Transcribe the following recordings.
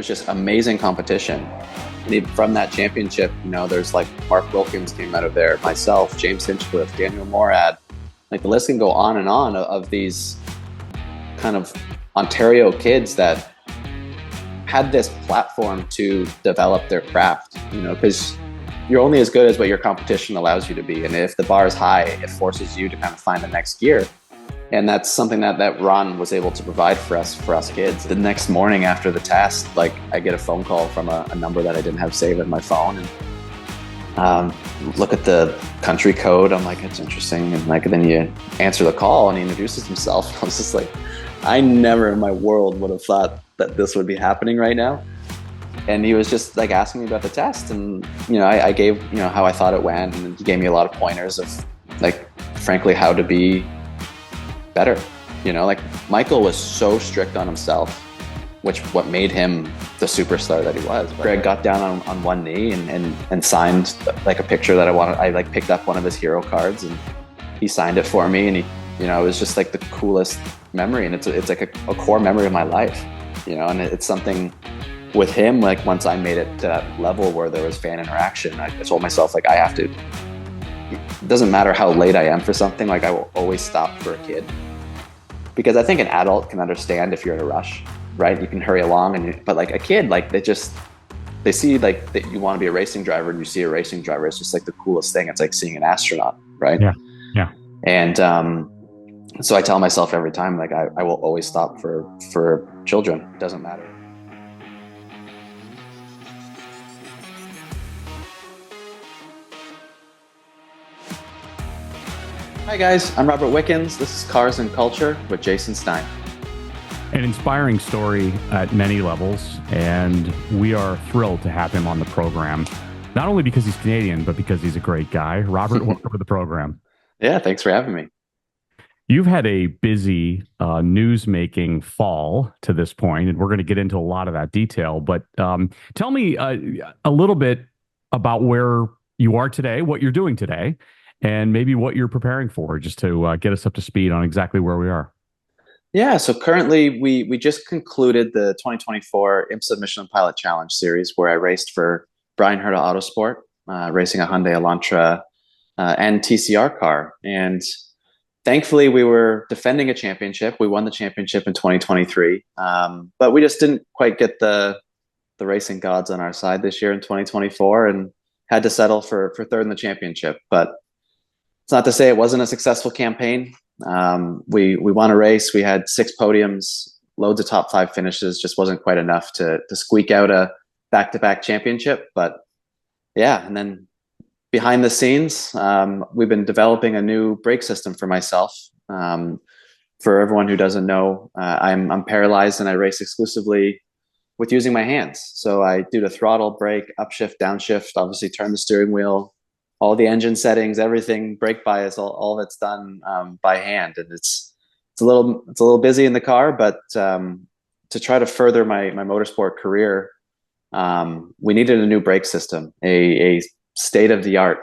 was just amazing competition. And even from that championship, there's like Mark Wilkins came out of there, myself, James Hinchcliffe, Daniel Morad. Like the list can go on and on of these kind of Ontario kids that had this platform to develop their craft, because you're only as good as what your competition allows you to be. And if the bar is high, it forces you to kind of find the next gear. And that's something that Ron was able to provide for us kids. The next morning after the test, like I get a phone call from a number that I didn't have saved in my phone, and look at the country code. I'm like, it's interesting. And like, then you answer the call and he introduces himself. I was just like, I never in my world would have thought that this would be happening right now. And he was just like asking me about the test, and I gave how I thought it went, and he gave me a lot of pointers of like, frankly, how to be better. Like Michael was so strict on himself, what made him the superstar that he was. Greg got down on one knee and signed like a picture that I wanted. I like picked up one of his hero cards and he signed it for me, and he, it was just like the coolest memory, and it's like a core memory of my life, and it's something with him. Like once I made it to that level where there was fan interaction, I told myself like, I have to. It doesn't matter how late I am for something, like I will always stop for a kid. Because I think an adult can understand if you're in a rush, right? You can hurry along, but like a kid, like they see like that you want to be a racing driver, and you see a racing driver, it's just like the coolest thing. It's like seeing an astronaut, right? Yeah. And so I tell myself every time, like I will always stop for children. It doesn't matter. Hi guys, I'm Robert Wickens. This is Cars and Culture with Jason Stein. An inspiring story at many levels, and we are thrilled to have him on the program. Not only because he's Canadian, but because he's a great guy. Robert, welcome to the program. Yeah, thanks for having me. You've had a busy news-making fall to this point, and we're going to get into a lot of that detail. But tell me a little bit about where you are today, what you're doing today, and maybe what you're preparing for, just to get us up to speed on exactly where we are. Yeah, so currently we just concluded the 2024 IMSA Michelin Pilot Challenge Series, where I raced for Brian Herta Autosport, racing a Hyundai Elantra and TCR car. And thankfully, we were defending a championship. We won the championship in 2023, but we just didn't quite get the racing gods on our side this year in 2024, and had to settle for third in the championship. But it's not to say it wasn't a successful campaign. We won a race. We had 6 podiums, loads of top 5 finishes. Just wasn't quite enough to squeak out a back-to-back championship. But yeah, and then behind the scenes, we've been developing a new brake system for myself. For everyone who doesn't know, I'm paralyzed, and I race exclusively with using my hands. So I do the throttle, brake, upshift, downshift, obviously turn the steering wheel, all the engine settings, everything, brake bias, all of it's done by hand. And it's a little busy in the car, but to try to further my motorsport career, we needed a new brake system, a state-of-the-art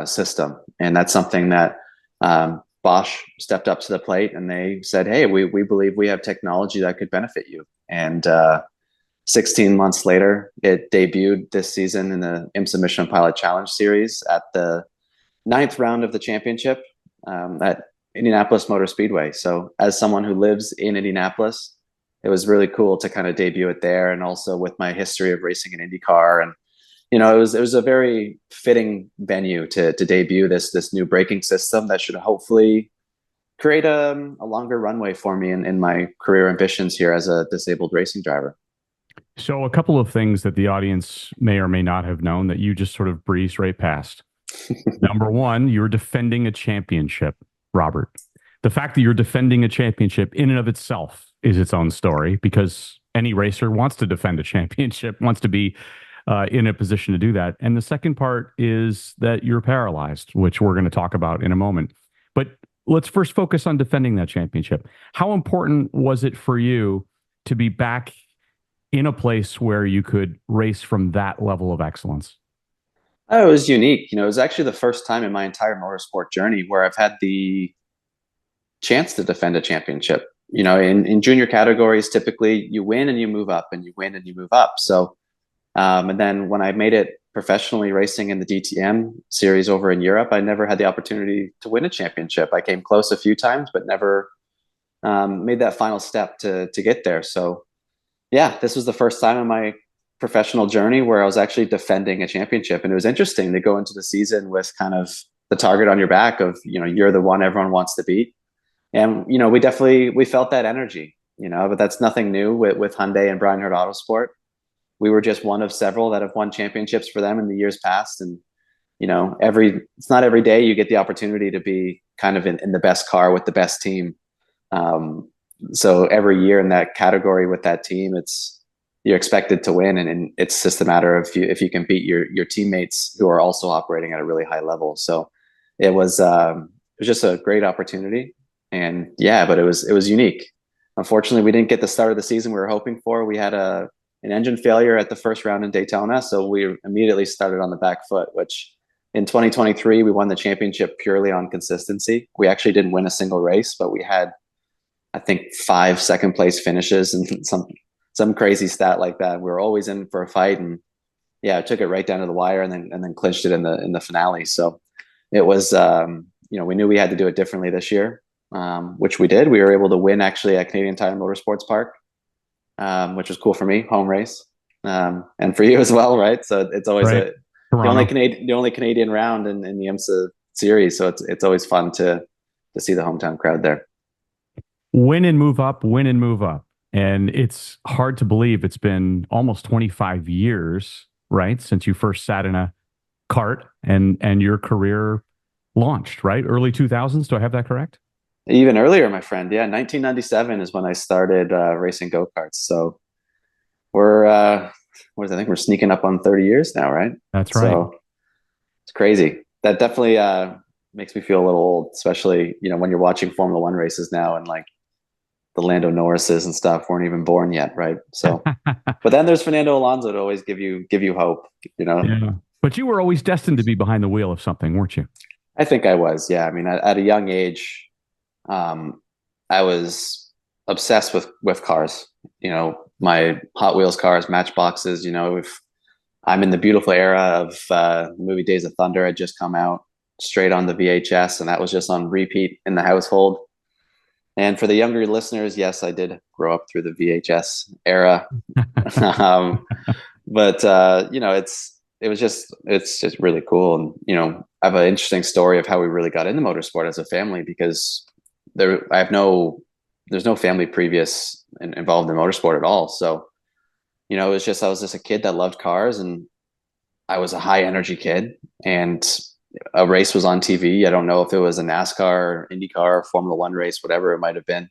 system. And that's something that Bosch stepped up to the plate, and they said, hey, we believe we have technology that could benefit you. And 16 months later, it debuted this season in the IMSA Michelin Pilot Challenge Series at the 9th round of the championship at Indianapolis Motor Speedway. So as someone who lives in Indianapolis, it was really cool to kind of debut it there. And also with my history of racing in IndyCar, and it was a very fitting venue to debut this new braking system that should hopefully create a longer runway for me in my career ambitions here as a disabled racing driver. So a couple of things that the audience may or may not have known that you just sort of breezed right past. Number one, you're defending a championship, Robert. The fact that you're defending a championship in and of itself is its own story, because any racer wants to defend a championship, wants to be in a position to do that. And the second part is that you're paralyzed, which we're going to talk about in a moment. But let's first focus on defending that championship. How important was it for you to be back in a place where you could race from that level of excellence? Oh, it was unique. It was actually the first time in my entire motorsport journey where I've had the chance to defend a championship. in junior categories, typically you win and you move up and you win and you move up. So, and then when I made it professionally racing in the DTM series over in Europe, I never had the opportunity to win a championship. I came close a few times, but never made that final step to get there. So yeah, this was the first time in my professional journey where I was actually defending a championship. And it was interesting to go into the season with kind of the target on your back of, you're the one everyone wants to beat. And, we felt that energy, but that's nothing new with Hyundai and Brian Hurt Autosport. We were just one of several that have won championships for them in the years past. And, it's not every day you get the opportunity to be kind of in the best car with the best team. So every year in that category with that team, you're expected to win, and it's just a matter of if you can beat your teammates who are also operating at a really high level. So it was just a great opportunity, and yeah, but it was unique. Unfortunately, we didn't get the start of the season we were hoping for. We had an engine failure at the first round in Daytona, so we immediately started on the back foot. Which in 2023 we won the championship purely on consistency. We actually didn't win a single race, but we had, I think, 5 second place finishes and some crazy stat like that. We were always in for a fight, and yeah, took it right down to the wire, and then clinched it in the finale. So it was, we knew we had to do it differently this year, which we did. We were able to win actually at Canadian Tire Motorsports Park, which was cool for me, home race, and for you as well, right? So it's always Right. the only Canadian round in the IMSA series. So it's always fun to see the hometown crowd there. Win and move up, win and move up. And it's hard to believe it's been almost 25 years, right, since you first sat in a kart and your career launched, right? Early 2000s. Do I have that correct? Even earlier, my friend. Yeah, 1997 is when I started racing go-karts. So we're, I think we're sneaking up on 30 years now, right? That's right. So it's crazy. That definitely makes me feel a little old, especially, when you're watching Formula One races now, and like the Lando Norrises and stuff weren't even born yet, right? So, but then there's Fernando Alonso to always give you hope, Yeah. But you were always destined to be behind the wheel of something, weren't you? I think I was, yeah. I mean, at a young age, I was obsessed with cars. My Hot Wheels cars, Matchboxes. If I'm in the beautiful era of the movie Days of Thunder had just come out, straight on the VHS, and that was just on repeat in the household. And for the younger listeners, yes, I did grow up through the VHS era. But it's just really cool. And, I have an interesting story of how we really got into motorsport as a family, because there's no family previous involved in motorsport at all. So, I was just a kid that loved cars, and I was a high energy kid, and a race was on TV. I don't know if it was a NASCAR, IndyCar, Formula One race, whatever it might have been.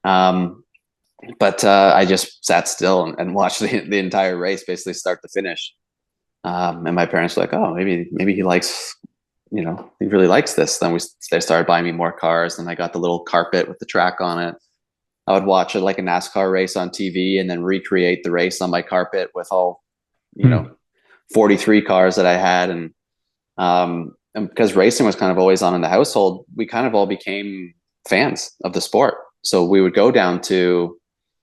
But I just sat still and watched the entire race, basically start to finish. And my parents were like, "Oh, maybe he likes, he really likes this." Then they started buying me more cars, and I got the little carpet with the track on it. I would watch it like a NASCAR race on TV, and then recreate the race on my carpet with all, 43 cars that I had. And because racing was kind of always on in the household, we kind of all became fans of the sport. So we would go down to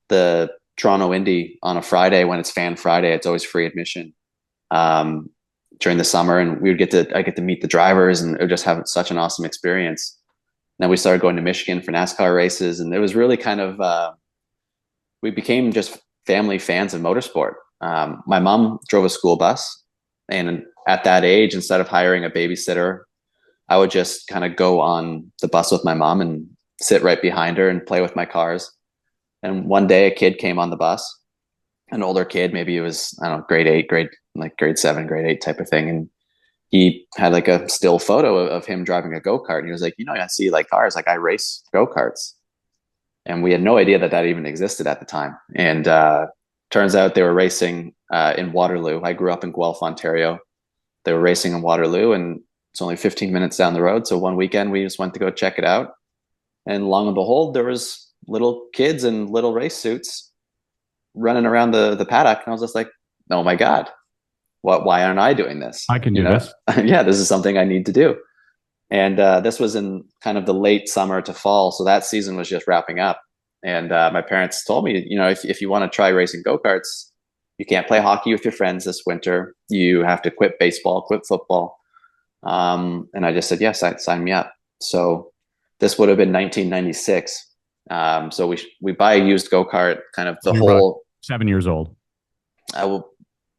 the Toronto Indy on a Friday when it's Fan Friday. It's always free admission during the summer, and I get to meet the drivers, and it would just have such an awesome experience. Then we started going to Michigan for NASCAR races, and it was really kind of we became just family fans of motorsport. My mom drove a school bus, and at that age, instead of hiring a babysitter, I would just kind of go on the bus with my mom and sit right behind her and play with my cars. And one day a kid came on the bus, an older kid, maybe it was, I don't know, grade 7, grade 8 type of thing. And he had like a still photo of him driving a go-kart. And he was like, I see like cars, like I race go-karts. And we had no idea that even existed at the time. And turns out they were racing in Waterloo. I grew up in Guelph, Ontario. They were racing in Waterloo, and it's only 15 minutes down the road. So one weekend we just went to go check it out. And long and behold, there was little kids in little race suits running around the paddock. And I was just like, oh my God, why aren't I doing this? I can do this. Yeah, this is something I need to do. And this was in kind of the late summer to fall. So that season was just wrapping up. And my parents told me, if you want to try racing go-karts, you can't play hockey with your friends this winter. You have to quit baseball, quit football. And I just said, yes, sign me up. So this would have been 1996. So we buy a used go-kart, kind of the You're about whole. 7 years old. I will,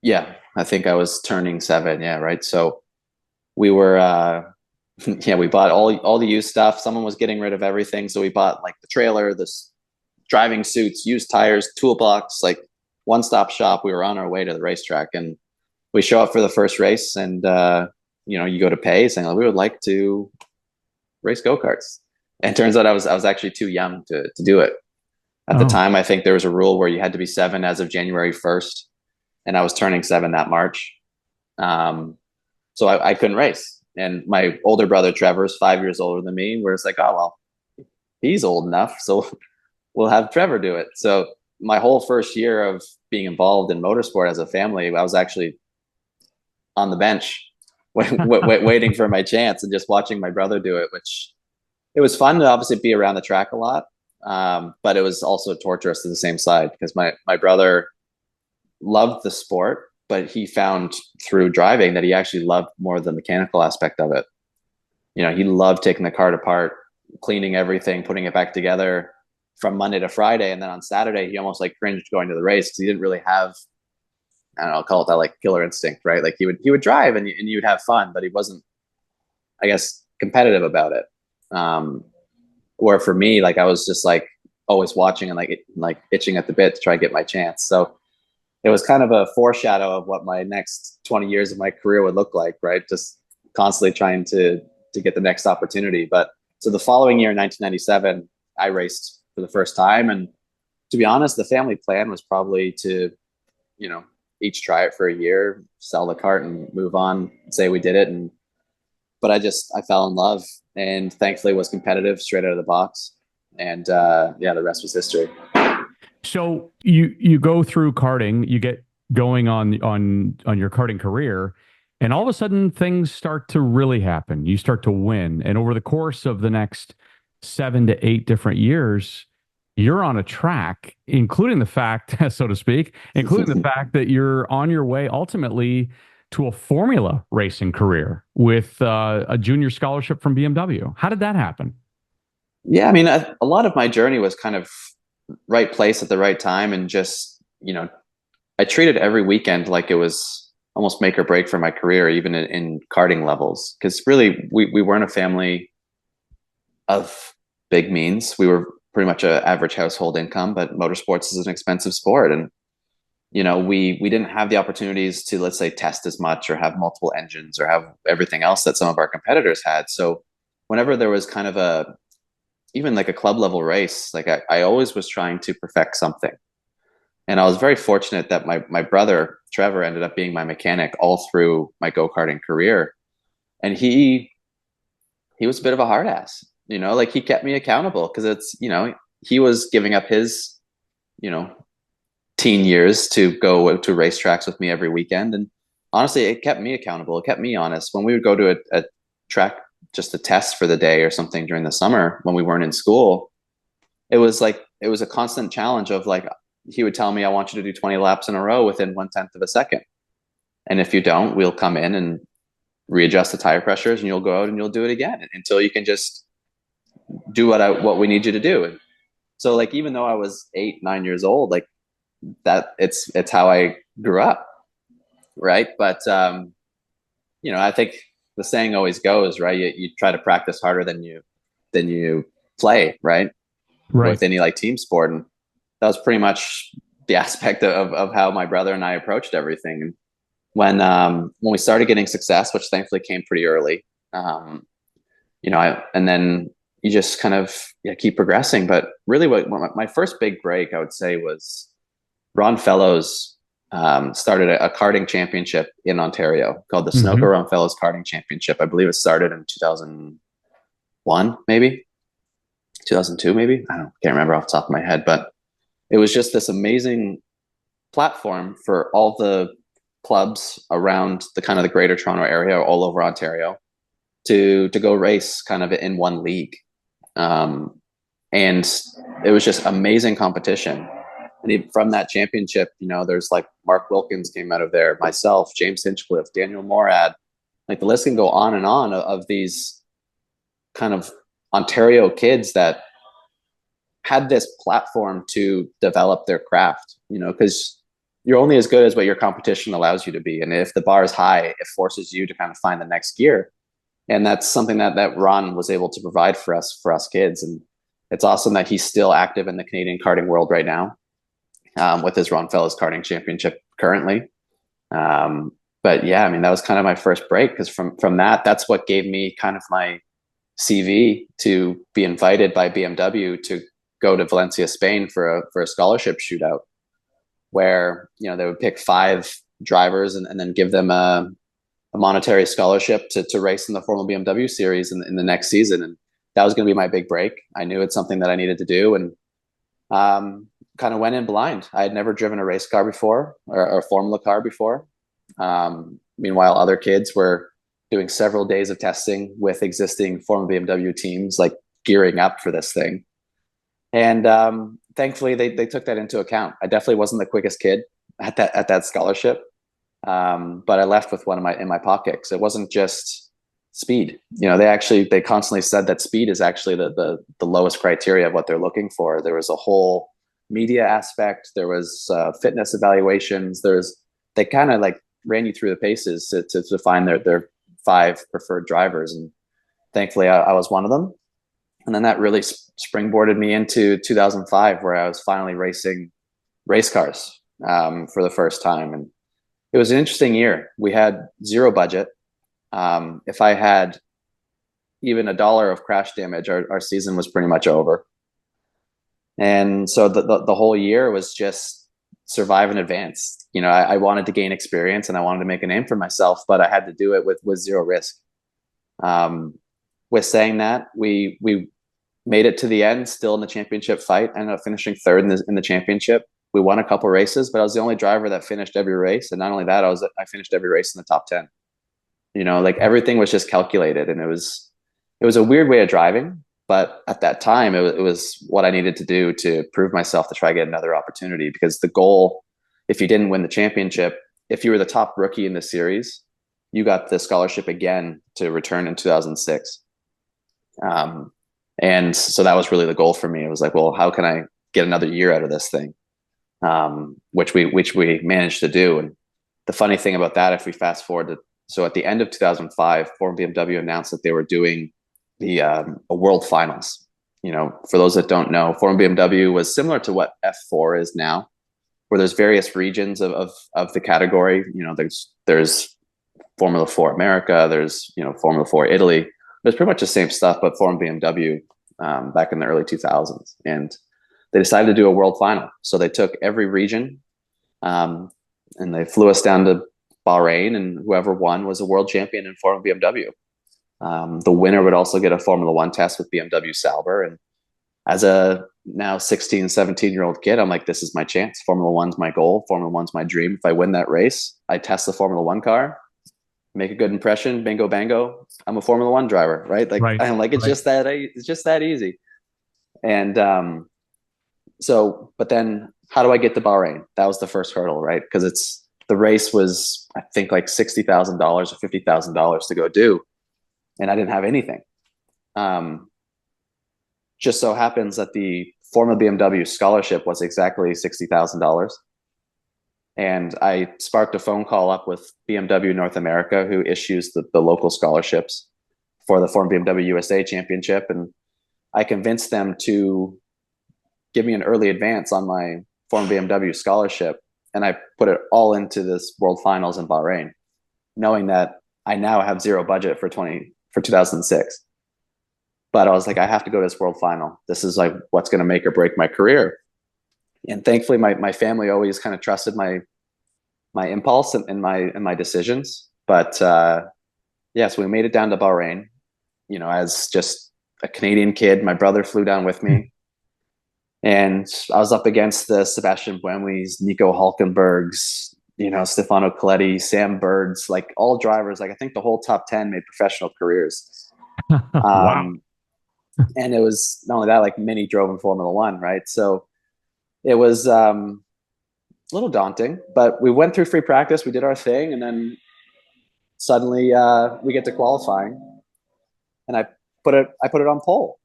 yeah, I think I was turning 7. Yeah, right. So we were, yeah, we bought all the used stuff. Someone was getting rid of everything, so we bought like the trailer, this driving suits, used tires, toolbox, like one-stop shop. We were on our way to the racetrack, and we show up for the first race, and you go to pay, saying like, we would like to race go-karts. And it turns out I was actually too young to do it. At the time, I think there was a rule where you had to be 7 as of January 1st, and I was turning 7 that March. So I couldn't race. And my older brother, Trevor, is 5 years older than me. Where it's like, oh, well, he's old enough, so we'll have Trevor do it. So my whole first year of being involved in motorsport as a family, I was actually on the bench waiting for my chance and just watching my brother do it, which it was fun to obviously be around the track a lot. But it was also torturous to the same side because my brother loved the sport, but he found through driving that he actually loved more the mechanical aspect of it. He loved taking the cart apart, cleaning everything, putting it back together from Monday to Friday. And then on Saturday, he almost like cringed going to the race because he didn't really have, I don't know, I'll call it that like killer instinct, right? Like he would drive and you'd have fun, but he wasn't, I guess, competitive about it. Where for me, like I was just like always watching and like itching at the bit to try and get my chance. So it was kind of a foreshadow of what my next 20 years of my career would look like, right? Just constantly trying to get the next opportunity. But so the following year, 1997, I raced for the first time. And to be honest, the family plan was probably to, each try it for a year, sell the cart and move on, say we did it. But I fell in love and thankfully was competitive straight out of the box. And the rest was history. So you go through karting, you get going on your karting career, and all of a sudden things start to really happen. You start to win, and over the course of the next 7 to 8 different years, you're on a track, including the fact, so to speak, including the fact that you're on your way ultimately to a formula racing career with a junior scholarship from BMW. How did that happen? Yeah, I mean, a lot of my journey was kind of right place at the right time, and just I treated every weekend like it was almost make or break for my career, even in karting levels, because really we weren't a family of big means. We were pretty much an average household income, but motorsports is an expensive sport, and we didn't have the opportunities to, let's say, test as much or have multiple engines or have everything else that some of our competitors had. So whenever there was kind of even like a club level race, like I always was trying to perfect something. And I was very fortunate that my brother, Trevor, ended up being my mechanic all through my go-karting career. And he was a bit of a hard ass, like he kept me accountable because he was giving up his, teen years to go to racetracks with me every weekend. And honestly, it kept me accountable. It kept me honest. When we would go to a track just to test for the day or something during the summer when we weren't in school, it was a constant challenge of like, he would tell me, I want you to do 20 laps in a row within 1/10 of a second. And if you don't, we'll come in and readjust the tire pressures and you'll go out and you'll do it again until you can just do what we need you to do. And so like, even though I was 8, 9 years old, like that it's how I grew up. Right. But, I think the saying always goes, right. You try to practice harder than you play. Right. With any like team sport. And that was pretty much the aspect of how my brother and I approached everything. And when we started getting success, which thankfully came pretty early, and then you just kind of keep progressing. But really what my first big break, I would say, was Ron Fellows started a karting championship in Ontario called the Sunoco Ron Fellows Karting Championship. I believe it started in 2001, maybe 2002, maybe. I can't remember off the top of my head, but it was just this amazing platform for all the clubs around the kind of the greater Toronto area, all over Ontario, to go race kind of in one league. And it was just amazing competition. And even from that championship, there's like Mark Wilkins came out of there, myself, James Hinchcliffe, Daniel Morad. Like the list can go on and on of these kind of Ontario kids that had this platform to develop their craft, because you're only as good as what your competition allows you to be. And if the bar is high, it forces you to kind of find the next gear. And that's something that Ron was able to provide for us kids. And it's awesome that he's still active in the Canadian karting world right now, with his Ron Fellows Karting Championship currently. But yeah, I mean, that was kind of my first break, because from that's what gave me kind of my CV to be invited by BMW to go to Valencia, Spain for a scholarship shootout, where they would pick 5 drivers and then give them a monetary scholarship to race in the Formula BMW series in the next season. And that was going to be my big break. I knew it's something that I needed to do, and kind of went in blind. I had never driven a race car before, or a Formula car before. Meanwhile, other kids were doing several days of testing with existing Formula BMW teams, like gearing up for this thing. And thankfully, they took that into account. I definitely wasn't the quickest kid at that scholarship, but I left with one in my pocket, because it wasn't just speed. They constantly said that speed is actually the lowest criteria of what they're looking for. There was a whole media aspect. There was fitness evaluations. They kind of like ran you through the paces to find their 5 preferred drivers, and thankfully I was one of them. And then that really springboarded me into 2005, where I was finally racing race cars for the first time. And it was an interesting year. We had 0 budget. If I had even $1 of crash damage, our season was pretty much over. And so the whole year was just survive and advance. I wanted to gain experience, and I wanted to make a name for myself, but I had to do it with 0 risk. With saying that, we made it to the end, still in the championship fight. I ended up finishing 3rd in the championship. We won a couple races, but I was the only driver that finished every race. And not only that, I finished every race in the top 10. Like everything was just calculated, and it was a weird way of driving. But at that time, it was what I needed to do to prove myself, to try to get another opportunity. Because the goal, if you didn't win the championship, if you were the top rookie in the series, you got the scholarship again to return in 2006. And so that was really the goal for me. It was like, well, how can I get another year out of this thing? Which we managed to do. And the funny thing about that, if we fast forward so at the end of 2005, Formula BMW announced that they were doing the World Finals. For those that don't know, Formula BMW was similar to what F4 is now, where there's various regions of the category. There's Formula 4 America, there's Formula 4 Italy. There's pretty much the same stuff, but Formula BMW back in the early 2000s. And they decided to do a world final. So they took every region, and they flew us down to Bahrain, and whoever won was a world champion in Formula BMW. The winner would also get a Formula 1 test with BMW Sauber. And as a now 16, 17-year-old kid, I'm like, this is my chance. Formula 1's my goal. Formula 1's my dream. If I win that race, I test the Formula 1 car, make a good impression, bingo bango, I'm a Formula 1 driver, right? Like, right. I'm like, it's just that easy. And but then how do I get to Bahrain? That was the first hurdle, right? Because the race was, I think, like $60,000 or $50,000 to go do, and I didn't have anything. Just so happens that the Formula BMW scholarship was exactly $60,000. And I sparked a phone call up with BMW North America, who issues the local scholarships for the Formula BMW USA Championship. And I convinced them to give me an early advance on my Formula BMW scholarship. And I put it all into this World Finals in Bahrain, knowing that I now have 0 budget for 2006. But I was like, I have to go to this World Final. This is like what's going to make or break my career. And thankfully, my family always kind of trusted my impulse and my decisions. But so we made it down to Bahrain. As just a Canadian kid, my brother flew down with me, and I was up against the Sebastian Buemi's, Nico Hulkenbergs, Stefano Coletti, Sam Birds, like all drivers. Like I think the whole top 10 made professional careers. Wow. And it was not only that, like Minnie drove in Formula One, right? So it was a little daunting, but we went through free practice, we did our thing, and then suddenly we get to qualifying, and I put it on pole,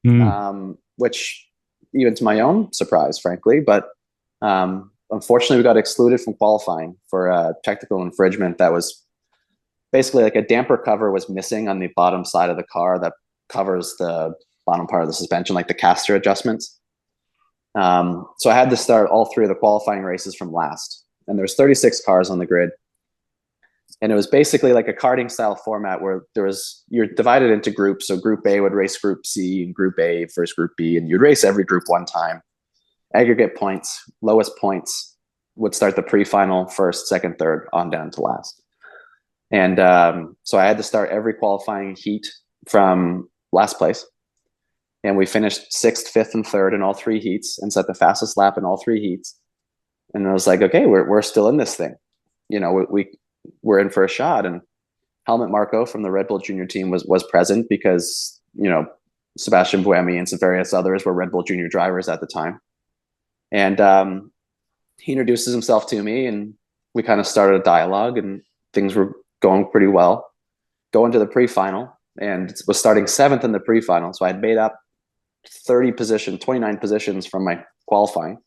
Mm. which even to my own surprise, frankly, but unfortunately we got excluded from qualifying for a technical infringement that was basically like a damper cover was missing on the bottom side of the car that covers the bottom part of the suspension, like the caster adjustments. So I had to start all three of the qualifying races from last, and there's 36 cars on the grid. And it was basically like a karting style format where you're divided into groups. So group A would race group C, and group A versus group B, and you'd race every group one time. Aggregate points, lowest points would start the pre-final first, second, third, on down to last. And so I had to start every qualifying heat from last place. And we finished sixth, fifth, and third in all three heats and set the fastest lap in all three heats. And I was like, okay, we're still in this thing. We're in for a shot. And Helmut Marko from the Red Bull Junior team was present because, Sebastian Buemi and some various others were Red Bull Junior drivers at the time. And he introduces himself to me, and we kind of started a dialogue, and things were going pretty well. Going to the pre-final, and was starting seventh in the pre-final. So I had made up 29 positions from my qualifying.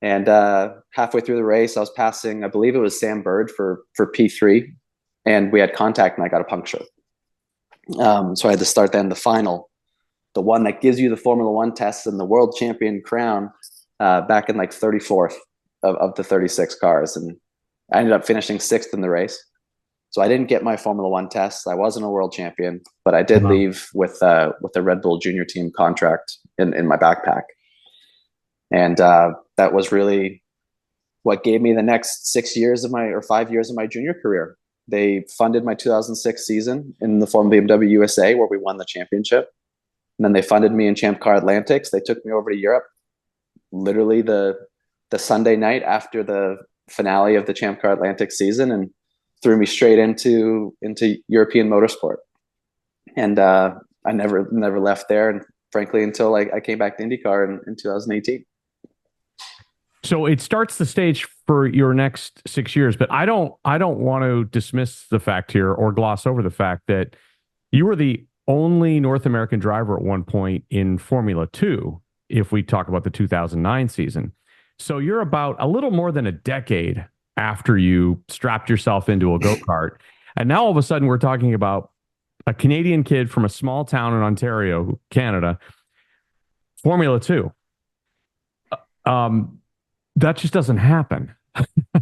And halfway through the race, I was passing, I believe it was Sam Bird for P3, and we had contact, and I got a puncture. So I had to start then the final, the one that gives you the Formula One test and the world champion crown, back in like 34th of the 36 cars. And I ended up finishing sixth in the race. So I didn't get my Formula One test. I wasn't a world champion, but I did leave with the Red Bull Junior team contract in my backpack. And that was really what gave me the next 5 years of my junior career. They funded my 2006 season in the Formula BMW USA, where we won the championship. And then they funded me in Champ Car Atlantics. They took me over to Europe, literally the Sunday night after the finale of the Champ Car Atlantics season, and threw me straight into European motorsport. And I never left there, and frankly, until I came back to IndyCar in 2018. So it starts the stage for your next 6 years, but I don't want to dismiss the fact here or gloss over the fact that you were the only North American driver at one point in Formula 2, if we talk about the 2009 season. So you're about a little more than a decade after you strapped yourself into a go-kart. And now all of a sudden we're talking about a Canadian kid from a small town in Ontario, Canada, Formula 2. That just doesn't happen.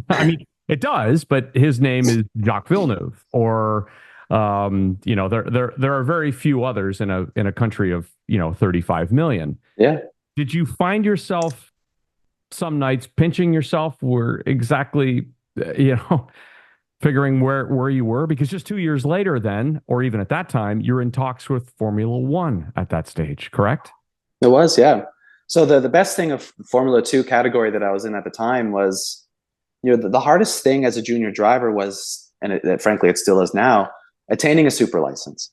I mean, it does, but his name is Jacques Villeneuve, or there are very few others in a country of 35 million. Yeah. Did you find yourself some nights pinching yourself, were exactly figuring where you were? Because just 2 years later, then, or even at that time, you're in talks with Formula One at that stage, correct? It was, yeah. So the best thing of Formula 2 category that I was in at the time was, the hardest thing as a junior driver was, and frankly it still is now, attaining a super license,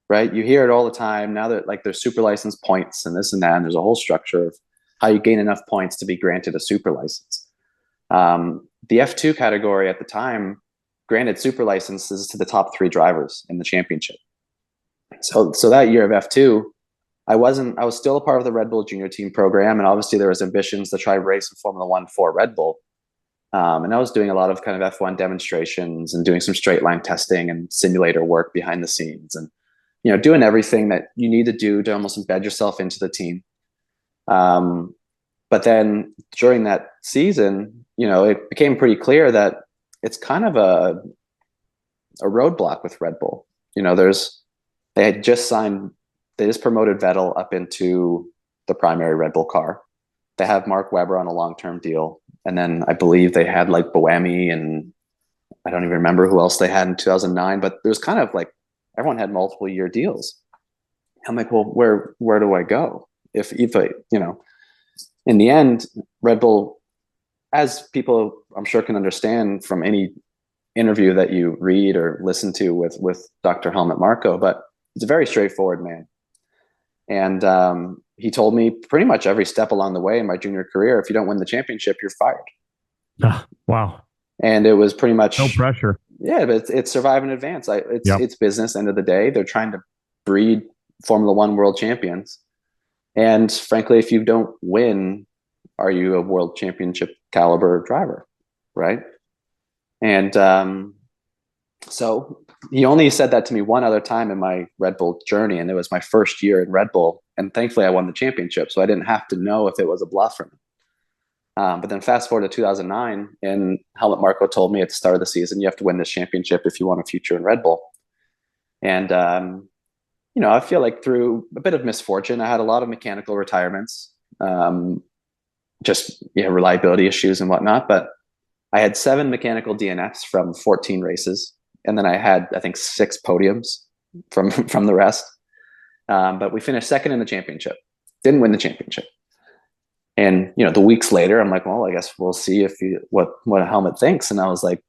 right? You hear it all the time now that there's super license points and this and that, and there's a whole structure of how you gain enough points to be granted a super license. The F2 category at the time granted super licenses to the top 3 drivers in the championship. So that year of F2, I was still a part of the Red Bull Junior team program, and obviously there was ambitions to try race in Formula One for Red Bull. And I was doing a lot of kind of F1 demonstrations and doing some straight line testing and simulator work behind the scenes, and doing everything that you need to do to almost embed yourself into the team. But then during that season, it became pretty clear that it's kind of a roadblock with Red Bull. They just promoted Vettel up into the primary Red Bull car. They have Mark Webber on a long-term deal. And then I believe they had Buemi, and I don't even remember who else they had in 2009, but there was kind of everyone had multiple year deals. I'm like, well, where do I go? If I, in the end, Red Bull, as people I'm sure can understand from any interview that you read or listen to with Dr. Helmut Marko, but it's a very straightforward man. And he told me pretty much every step along the way in my junior career, if you don't win the championship, you're fired. Ah, wow. And it was pretty No much, pressure. yeah, but it's survive and advance. Yep. It's business. End of the day, they're trying to breed Formula One world champions. And frankly, if you don't win, are you a world championship caliber driver, right? And so he only said that to me one other time in my Red Bull journey, and it was my first year in Red Bull. And thankfully, I won the championship, so I didn't have to know if it was a bluff or not. But then fast forward to 2009, and Helmut Marko told me at the start of the season, you have to win this championship if you want a future in Red Bull. And I feel like through a bit of misfortune, I had a lot of mechanical retirements, just reliability issues and whatnot. But I had 7 mechanical DNFs from 14 races, and then I had, I think, 6 podiums from the rest. But we finished second in the championship, didn't win the championship. And the weeks later, I'm like, well, I guess we'll see what Helmut thinks. And I was like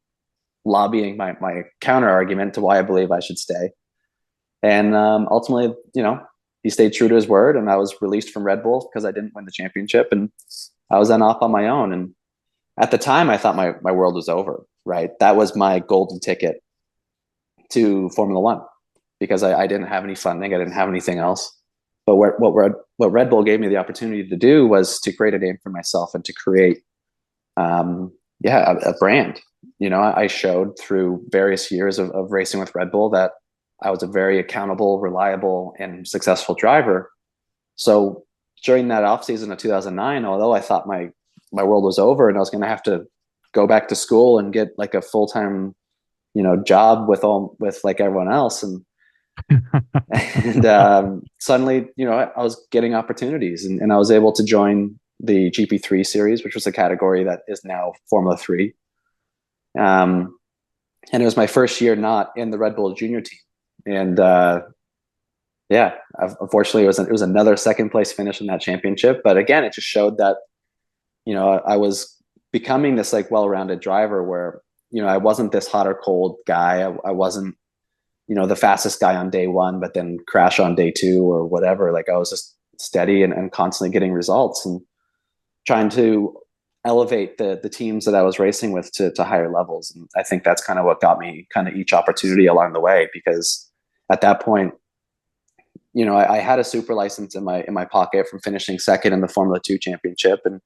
lobbying my counter argument to why I believe I should stay. And ultimately, he stayed true to his word, and I was released from Red Bull because I didn't win the championship, and I was then off on my own. And at the time, I thought my world was over. Right, that was my golden ticket to Formula One, because I didn't have any funding, I didn't have anything else. But what Red Bull gave me the opportunity to do was to create a name for myself and to create, a brand. I showed through various years of racing with Red Bull that I was a very accountable, reliable, and successful driver. So during that off season of 2009, although I thought my world was over and I was going to have to go back to school and get like a full-time, job with like everyone else, and suddenly, I was getting opportunities, and I was able to join the GP3 series, which was a category that is now Formula 3. And it was my first year not in the Red Bull junior team. And unfortunately, it was another second place finish in that championship. But again, it just showed that, I was becoming this like well-rounded driver where, I wasn't this hot or cold guy. I wasn't, the fastest guy on day one, but then crash on day 2 or whatever. Like I was just steady and constantly getting results and trying to elevate the teams that I was racing with to higher levels. And I think that's kind of what got me kind of each opportunity along the way, because at that point, I had a super license in my pocket from finishing second in the Formula 2 championship. And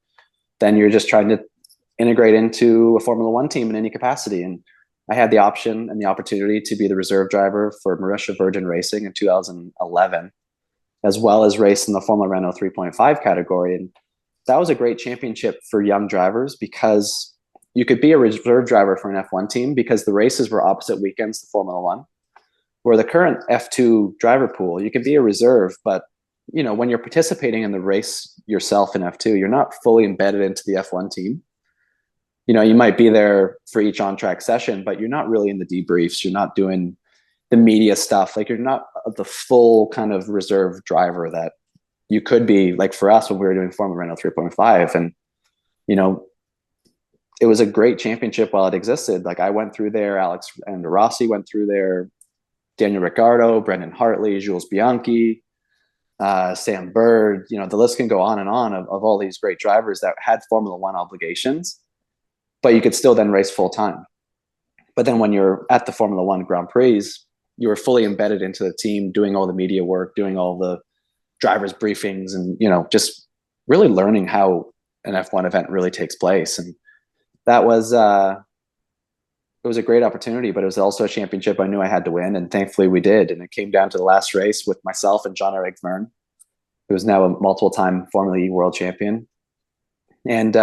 then you're just trying to integrate into a Formula 1 team in any capacity. And I had the option and the opportunity to be the reserve driver for Marisha Virgin Racing in 2011, as well as race in the Formula Renault 3.5 category. And that was a great championship for young drivers, because you could be a reserve driver for an F1 team because the races were opposite weekends to Formula 1. Where the current F2 driver pool, you can be a reserve, but when you're participating in the race yourself in F2, you're not fully embedded into the F1 team. You might be there for each on-track session, but you're not really in the debriefs. You're not doing the media stuff. Like you're not the full kind of reserve driver that you could be, like for us when we were doing Formula Renault 3.5. And, it was a great championship while it existed. Like I went through there, Alex and Rossi went through there, Daniel Ricciardo, Brendan Hartley, Jules Bianchi, Sam Bird, the list can go on and on of all these great drivers that had Formula One obligations, but you could still then race full time. But then when you're at the Formula One Grand Prix, you were fully embedded into the team, doing all the media work, doing all the drivers briefings, and, just really learning how an F1 event really takes place. And that was, it was a great opportunity, but it was also a championship I knew I had to win. And thankfully we did. And it came down to the last race with myself and Jean-Eric Vergne, who is now a multiple-time Formula E world champion. And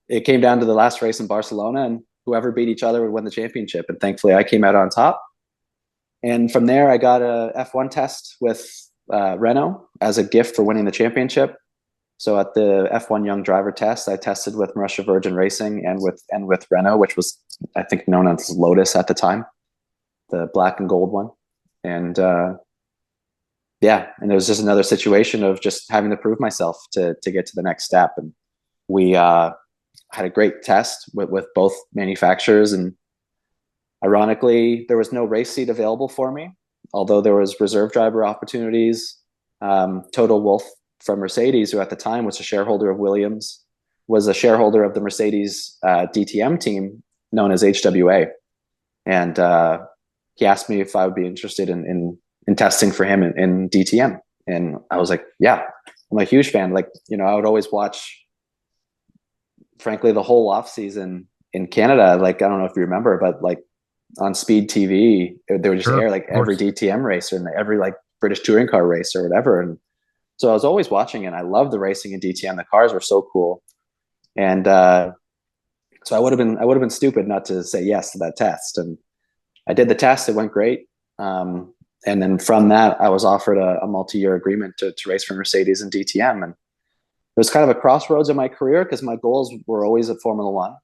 it came down to the last race in Barcelona, and whoever beat each other would win the championship. And thankfully I came out on top. And from there, I got a F1 test with Renault as a gift for winning the championship. So at the F1 Young Driver test, I tested with Marisha Virgin Racing and with Renault, which was, I think, known as Lotus at the time, the black and gold one. And and it was just another situation of just having to prove myself to get to the next step. And we had a great test with both manufacturers. And ironically, there was no race seat available for me, although there was reserve driver opportunities. Toto Wolff from Mercedes, who at the time was a shareholder of Williams, was a shareholder of the Mercedes DTM team known as HWA. And he asked me if I would be interested in testing for him in DTM. And I was like, yeah, I'm a huge fan. Like, I would always watch, frankly, the whole off season in Canada. Like, I don't know if you remember, but like on Speed TV, they would just air like every DTM racer and every like British touring car race or whatever. And so I was always watching, and I loved the racing in DTM. The cars were so cool. And so I would have been stupid not to say yes to that test. And I did the test. It went great. And then from that, I was offered a multi-year agreement to race for Mercedes and DTM. And it was kind of a crossroads in my career because my goals were always at Formula One.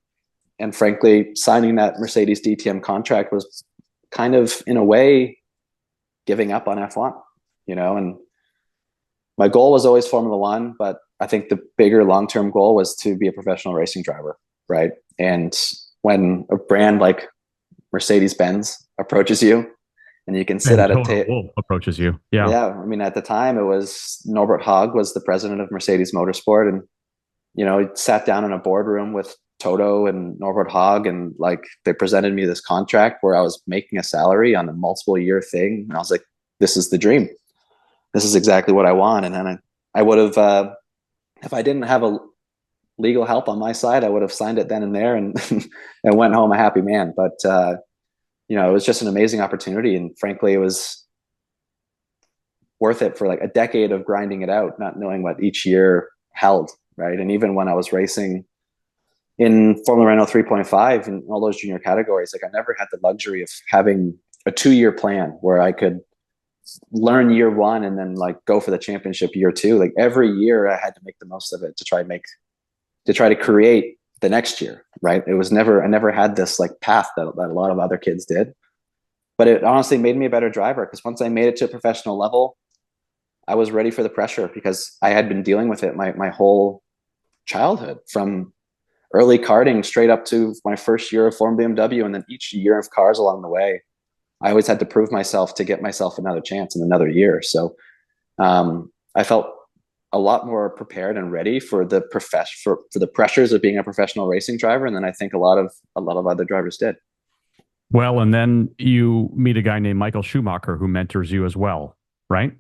And frankly, signing that Mercedes DTM contract was kind of, in a way, giving up on F1, and my goal was always Formula One, but I think the bigger long-term goal was to be a professional racing driver, right? And when a brand like Mercedes-Benz approaches you and you can sit at a table, approaches you. Yeah. Yeah. I mean, at the time it was Norbert Haag was the president of Mercedes Motorsport. And, he sat down in a boardroom with Toto and Norbert Haag, and like they presented me this contract where I was making a salary on a multiple year thing. And I was like, this is the dream. This is exactly what I want. And then I would have, if I didn't have a legal help on my side, I would have signed it then and there and and went home a happy man. But it was just an amazing opportunity, and frankly, it was worth it for like a decade of grinding it out, not knowing what each year held, right? And even when I was racing in Formula Renault 3.5 and all those junior categories, like I never had the luxury of having a 2-year plan where I could learn year one and then like go for the championship year two. Like every year I had to make the most of it to try to create the next year, right? I never had this like path that a lot of other kids did, but it honestly made me a better driver because once I made it to a professional level, I was ready for the pressure because I had been dealing with it my whole childhood, from early karting straight up to my first year of Form BMW, and then each year of cars along the way. I always had to prove myself to get myself another chance in another year. So I felt a lot more prepared and ready for the for the pressures of being a professional racing driver. And then I think a lot of other drivers did. Well, and then you meet a guy named Michael Schumacher who mentors you as well, right?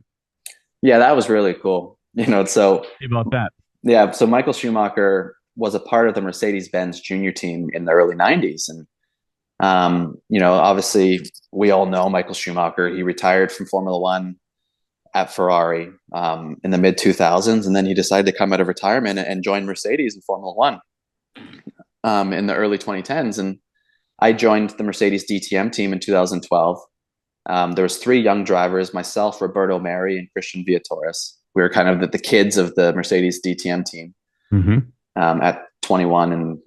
Yeah, that was really cool. So about that. Yeah. So Michael Schumacher was a part of the Mercedes-Benz junior team in the early 90s. And obviously we all know Michael Schumacher. He retired from Formula One at Ferrari in the mid 2000s. And then he decided to come out of retirement and join Mercedes in Formula One in the early 2010s. And I joined the Mercedes DTM team in 2012. There was 3 young drivers, myself, Roberto Meri, and Christian Villatorres. We were kind of the kids of the Mercedes DTM team at 21 and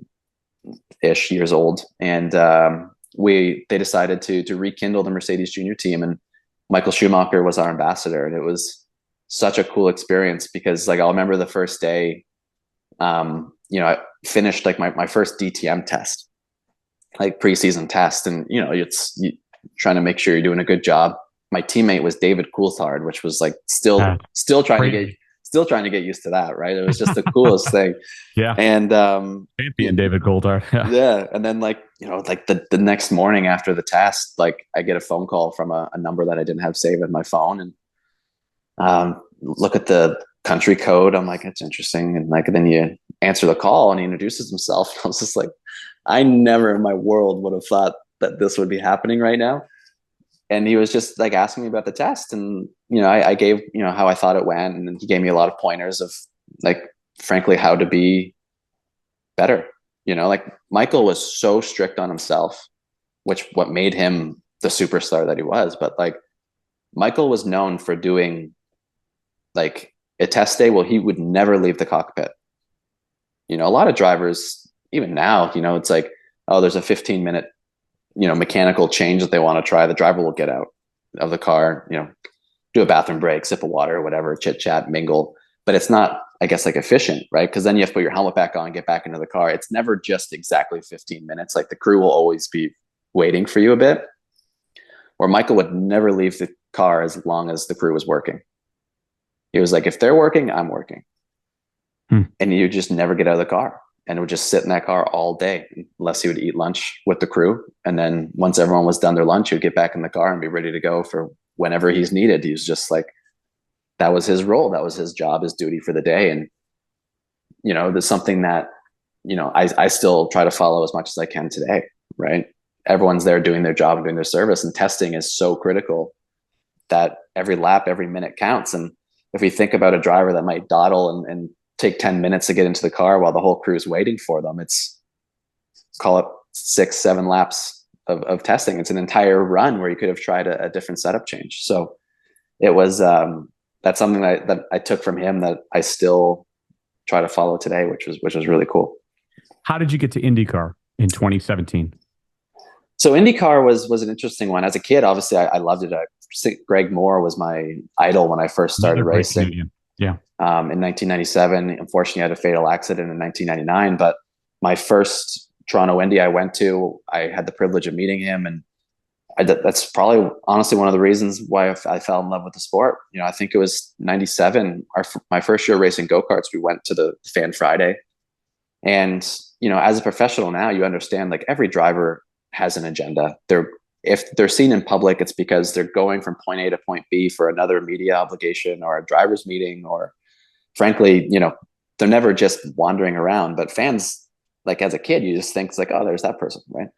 ish years old. And they decided to rekindle the Mercedes junior team, and Michael Schumacher was our ambassador. And it was such a cool experience because like, I'll remember the first day, I finished like my first DTM test, like preseason test. And, it's trying to make sure you're doing a good job. My teammate was David Coulthard, which was like still trying to get used to that. Right. It was just the coolest thing. Yeah. And, champion David Coulthard. Yeah. And then like, like the next morning after the test, like I get a phone call from a number that I didn't have saved in my phone, and look at the country code. I'm like, it's interesting. And like, then you answer the call and he introduces himself. I was just like, I never in my world would have thought that this would be happening right now. And he was just like asking me about the test, and I gave how I thought it went, and then he gave me a lot of pointers of like, frankly, how to be better. Like Michael was so strict on himself, what made him the superstar that he was. But like Michael was known for doing like a test day. Well, he would never leave the cockpit. A lot of drivers, even now, it's like, oh, there's a 15-minute mechanical change that they want to try. The driver will get out of the car, do a bathroom break, sip of water, whatever, chit chat, mingle. But it's not, I guess, like efficient, right? Because then you have to put your helmet back on, get back into the car. It's never just exactly 15 minutes. Like the crew will always be waiting for you a bit. Or Michael would never leave the car as long as the crew was working. He was like, if they're working, I'm working. Hmm. And you just never get out of the car, and it would just sit in that car all day unless he would eat lunch with the crew. And then once everyone was done their lunch, he would get back in the car and be ready to go for whenever he's needed. He was just like, that was his role. That was his job, his duty for the day. And, there's something that, I still try to follow as much as I can today, right? Everyone's there doing their job and doing their service, and testing is so critical that every lap, every minute counts. And if we think about a driver that might dawdle and take 10 minutes to get into the car while the whole crew is waiting for them, it's, call it 6-7 laps of testing. It's an entire run where you could have tried a different setup change. So it was, that's something that I took from him that I still try to follow today, which was really cool. How did you get to IndyCar in 2017? So IndyCar was an interesting one. As a kid, obviously, I loved it. Greg Moore was my idol when I first started racing. Canadian. Yeah. In 1997, unfortunately, I had a fatal accident in 1999. But my first Toronto Indy I went to, I had the privilege of meeting him, and that's probably honestly one of the reasons why I fell in love with the sport. I think it was 97, my first year racing go-karts. We went to the Fan Friday, and as a professional now, you understand like every driver has an agenda. If they're seen in public, it's because they're going from point A to point B for another media obligation or a driver's meeting, or frankly, they're never just wandering around. But fans, like as a kid, you just think it's like, oh, there's that person, right?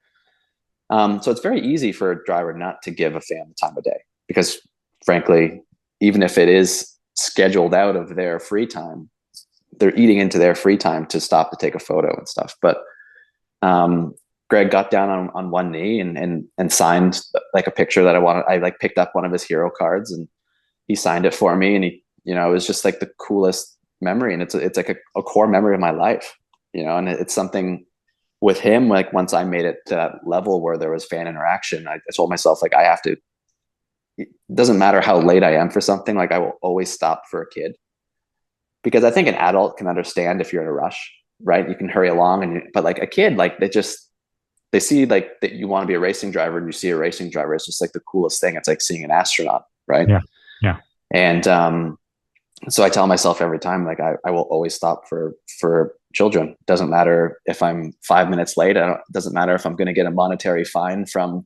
So it's very easy for a driver not to give a fan the time of day, because frankly, even if it is scheduled out of their free time, they're eating into their free time to stop to take a photo and stuff. But Greg got down on one knee and signed like a picture that I wanted. I like picked up one of his hero cards and he signed it for me. And he, it was just like the coolest memory. And it's like a core memory of my life, and it's something with him. Like once I made it to that level where there was fan interaction, I told myself like, it doesn't matter how late I am for something. Like I will always stop for a kid, because I think an adult can understand if you're in a rush, right? You can hurry along, but like a kid, like they see like that you want to be a racing driver, and you see a racing driver. It's just like the coolest thing. It's like seeing an astronaut, right? Yeah. Yeah. And so I tell myself every time, like I will always stop for children. It doesn't matter if I'm 5 minutes late. It doesn't matter if I'm going to get a monetary fine from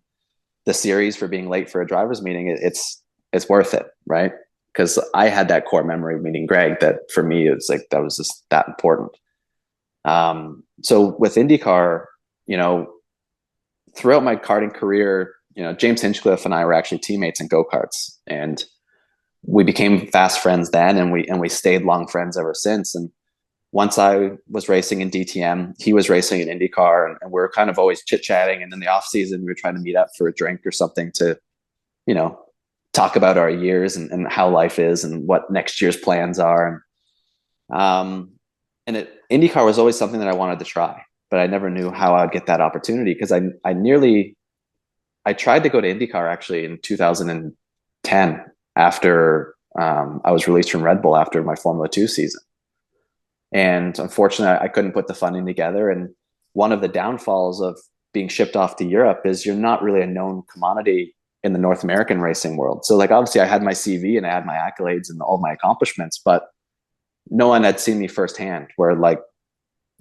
the series for being late for a driver's meeting. It's worth it, right? Because I had that core memory of meeting Greg that for me, it's like, that was just that important. So with IndyCar, throughout my karting career, James Hinchcliffe and I were actually teammates in go-karts, and we became fast friends then, and we stayed long friends ever since. And once I was racing in DTM, he was racing in IndyCar, and we were kind of always chit-chatting. And in the off season, we were trying to meet up for a drink or something to, talk about our years and how life is and what next year's plans are. And IndyCar was always something that I wanted to try, but I never knew how I'd get that opportunity, because I tried to go to IndyCar actually in 2010 after I was released from Red Bull after my Formula 2 season. And unfortunately, I couldn't put the funding together. And one of the downfalls of being shipped off to Europe is you're not really a known commodity in the North American racing world. So like, obviously I had my CV and I had my accolades and all my accomplishments, but no one had seen me firsthand, where like,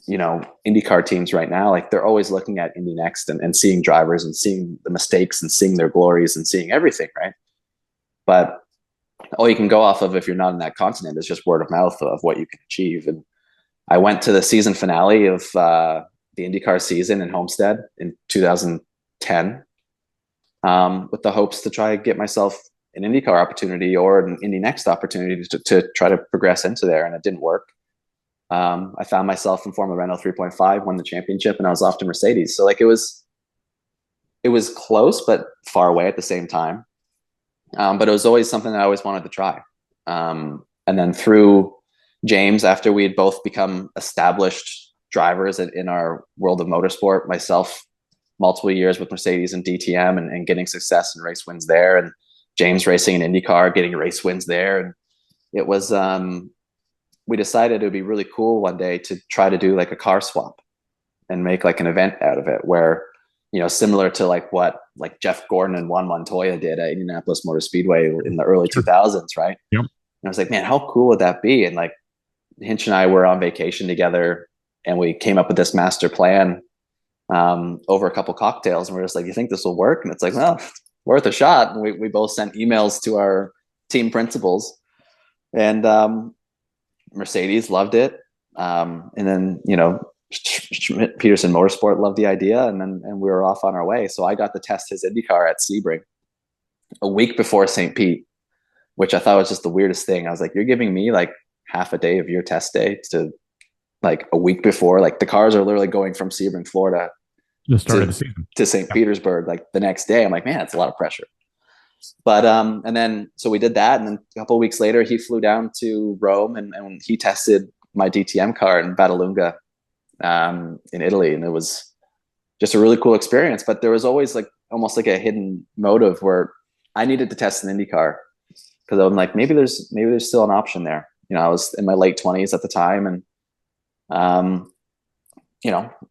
IndyCar teams right now, like they're always looking at Indy Next and seeing drivers and seeing the mistakes and seeing their glories and seeing everything, right? But all you can go off of if you're not in that continent is just word of mouth of what you can achieve. And I went to the season finale of the IndyCar season in Homestead in 2010 with the hopes to try to get myself an IndyCar opportunity or an Indy Next opportunity to try to progress into there. And it didn't work. I found myself in Formula Renault 3.5, won the championship, and I was off to Mercedes. So like it was close, but far away at the same time. But it was always something that I always wanted to try. And then through James, after we had both become established drivers in our world of motorsport, myself, multiple years with Mercedes and DTM and getting success and race wins there, and James racing in IndyCar, getting race wins there. And it was, we decided it would be really cool one day to try to do like a car swap and make like an event out of it where, similar to like what like Jeff Gordon and Juan Montoya did at Indianapolis Motor Speedway in the early 2000s, right? Yep. I was like, man, how cool would that be? And like Hinch and I were on vacation together, and we came up with this master plan over a couple cocktails, and we're just like, you think this will work? And it's like, well, worth a shot. And we both sent emails to our team principals, and Mercedes loved it. And then, Peterson Motorsport loved the idea, and we were off on our way. So I got to test his IndyCar at Sebring a week before St. Pete, which I thought was just the weirdest thing. I was like, you're giving me like half a day of your test day to like a week before. Like the cars are literally going from Sebring, Florida The start of the season. to St. Petersburg like the next day. I'm like, man, it's a lot of pressure. But and then so we did that, and then a couple of weeks later, he flew down to Rome, and he tested my DTM car in Battalunga in Italy, and it was just a really cool experience. But there was always like almost like a hidden motive where I needed to test an IndyCar because I'm like, maybe there's still an option there. I was in my late 20s at the time, and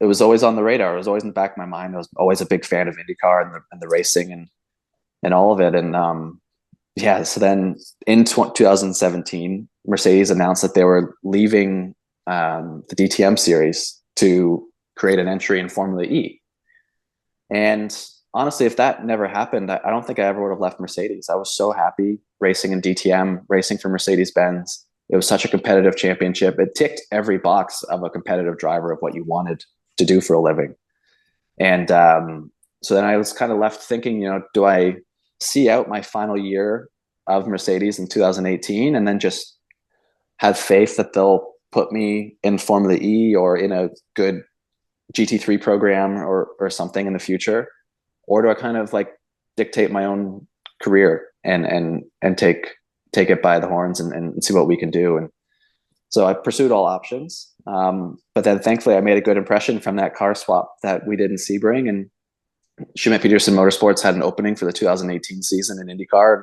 it was always on the radar. It was always in the back of my mind. I was always a big fan of IndyCar and the racing and all of it. And so then in 2017, Mercedes announced that they were leaving the DTM series to create an entry in Formula E. And honestly, if that never happened, I don't think I ever would have left Mercedes. I was so happy racing in DTM, racing for Mercedes-Benz. It was such a competitive championship. It ticked every box of a competitive driver of what you wanted to do for a living. And so then I was kind of left thinking, do I see out my final year of Mercedes in 2018 and then just have faith that they'll put me in Formula E or in a good GT3 program or something in the future? Or do I kind of like dictate my own career and take it by the horns and see what we can do? And so I pursued all options. But then thankfully I made a good impression from that car swap that we did in Sebring, and Schmidt Peterson Motorsports had an opening for the 2018 season in IndyCar.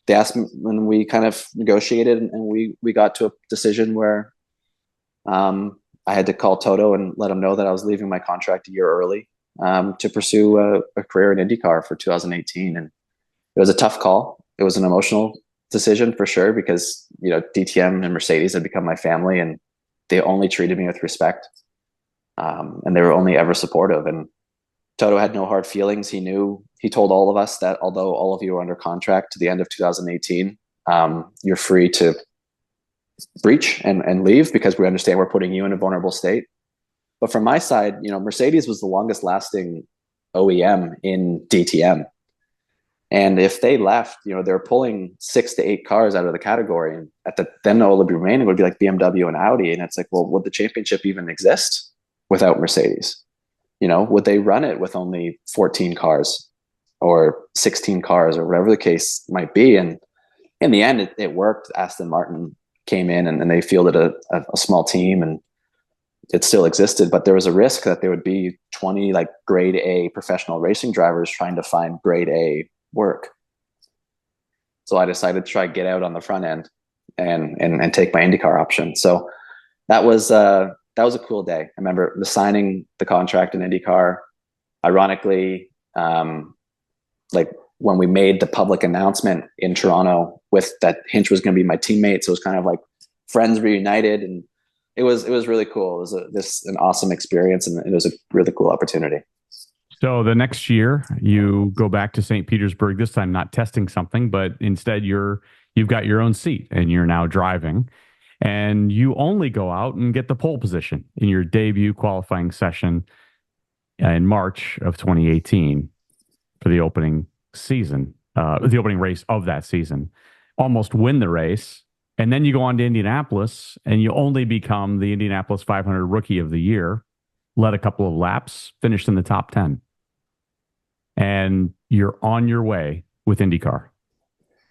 They asked me when we kind of negotiated, and we got to a decision where I had to call Toto and let him know that I was leaving my contract a year early to pursue a career in IndyCar for 2018. And it was a tough call. It was an emotional decision for sure, because DTM and Mercedes had become my family, and they only treated me with respect, and they were only ever supportive. And Toto had no hard feelings. He told all of us that although all of you are under contract to the end of 2018, you're free to breach and leave, because we understand we're putting you in a vulnerable state. But from my side, Mercedes was the longest lasting OEM in DTM. And if they left, they're pulling 6 to 8 cars out of the category. And then all that would be remaining would be like BMW and Audi. And it's like, well, would the championship even exist without Mercedes? Would they run it with only 14 cars or 16 cars or whatever the case might be? And in the end, it worked. Aston Martin came in and they fielded a small team, and it still existed. But there was a risk that there would be 20 like grade A professional racing drivers trying to find grade A work. So I decided to try to get out on the front end and take my IndyCar option. So that was a cool day. I remember signing the contract in IndyCar. Ironically, like when we made the public announcement in Toronto with that Hinch was going to be my teammate, so it was kind of like friends reunited, and it was really cool. It was an awesome experience, and it was a really cool opportunity. So the next year you go back to St. Petersburg, this time not testing something, but instead you've got your own seat and you're now driving, and you only go out and get the pole position in your debut qualifying session in March of 2018 for the opening season, the opening race of that season. Almost win the race. And then you go on to Indianapolis and you only become the Indianapolis 500 Rookie of the Year, led a couple of laps, finished in the top 10. And you're on your way with IndyCar.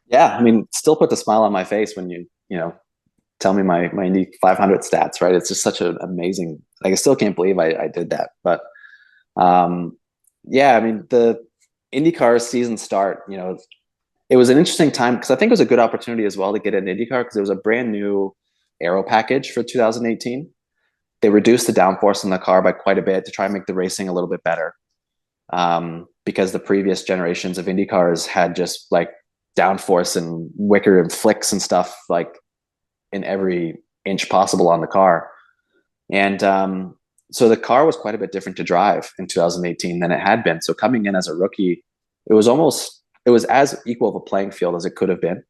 Yeah, I mean, still put the smile on my face when you tell me my Indy 500 stats, right? It's just such an amazing, like, I still can't believe I did that. But yeah, I mean, the IndyCar season start, it was an interesting time because I think it was a good opportunity as well to get an IndyCar because there was a brand new aero package for 2018. They reduced the downforce in the car by quite a bit to try and make the racing a little bit better. Because the previous generations of IndyCars had just like downforce and wicker and flicks and stuff like in every inch possible on the car. And so the car was quite a bit different to drive in 2018 than it had been. So coming in as a rookie, it was as equal of a playing field as it could have been,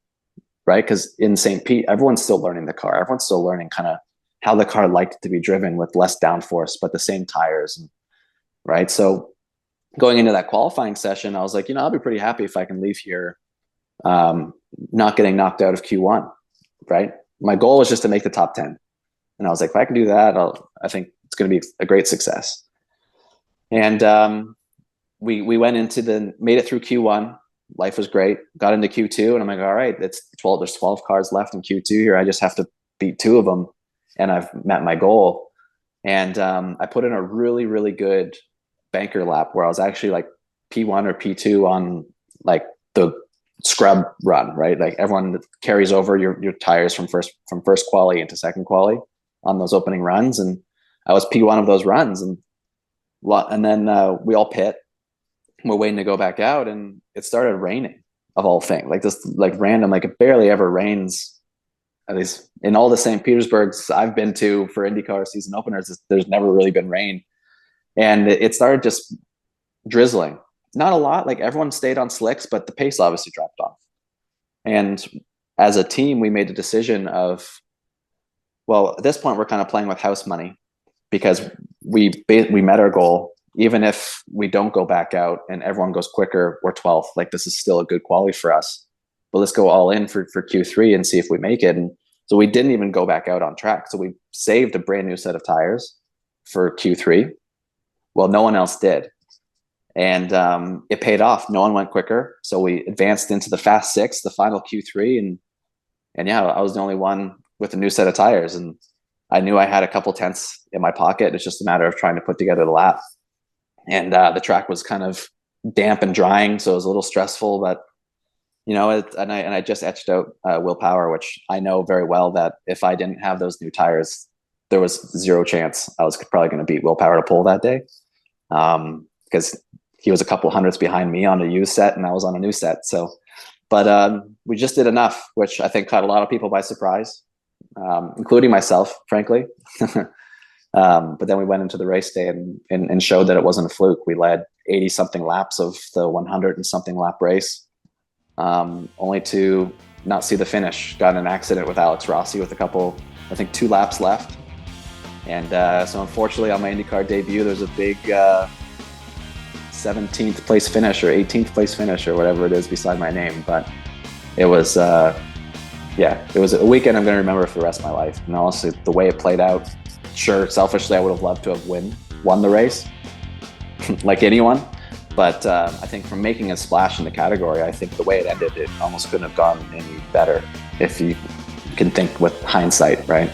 right? Because in St. Pete, everyone's still learning the car. Everyone's still learning kind of how the car liked to be driven with less downforce, but the same tires, right? So going into that qualifying session, I was like, I'll be pretty happy if I can leave here not getting knocked out of Q1, right? My goal was just to make the top 10. And I was like, if I can do that, I think it's going to be a great success. And we made it through Q1. Life was great. Got into Q2, and I'm like, all right, there's 12 cars left in Q2 here. I just have to beat 2 of them, and I've met my goal. And I put in a really, really good banker lap where I was actually like P1 or P2 on like the scrub run, right? Like everyone carries over your tires from first quali into second quali on those opening runs, and I was P1 of those runs, and then we all pit. We're waiting to go back out, and it started raining of all things, like this, like random, like it barely ever rains. At least in all the St. Petersburgs I've been to for IndyCar season openers, there's never really been rain, and it started just drizzling. Not a lot, like everyone stayed on slicks, but the pace obviously dropped off. And as a team, we made a decision of, well, at this point, we're kind of playing with house money because we met our goal. Even if we don't go back out and everyone goes quicker, we're 12th. Like this is still a good quality for us. But let's go all in for Q3 and see if we make it. And so we didn't even go back out on track. So we saved a brand new set of tires for Q3. Well, no one else did. And it paid off. No one went quicker. So we advanced into the Fast Six, the final Q3. And yeah, I was the only one with a new set of tires. And I knew I had a couple tenths in my pocket. It's just a matter of trying to put together the lap. And the track was kind of damp and drying. So it was a little stressful, but I just etched out Will Power, which I know very well that if I didn't have those new tires, there was zero chance I was probably going to beat Will Power to pole that day. Because he was a couple hundredths behind me on a used set and I was on a new set. So, but we just did enough, which I think caught a lot of people by surprise, including myself, frankly. But then we went into the race day and showed that it wasn't a fluke. We led 80 something laps of the 100 and something lap race, only to not see the finish. Got in an accident with Alex Rossi with 2 laps left. And so unfortunately on my IndyCar debut, there's a big 17th place finish or 18th place finish or whatever it is beside my name. But it was, it was a weekend I'm going to remember for the rest of my life. And honestly, the way it played out, sure, selfishly, I would have loved to have won the race like anyone. But I think from making a splash in the category, I think the way it ended, it almost couldn't have gone any better if you can think with hindsight, right?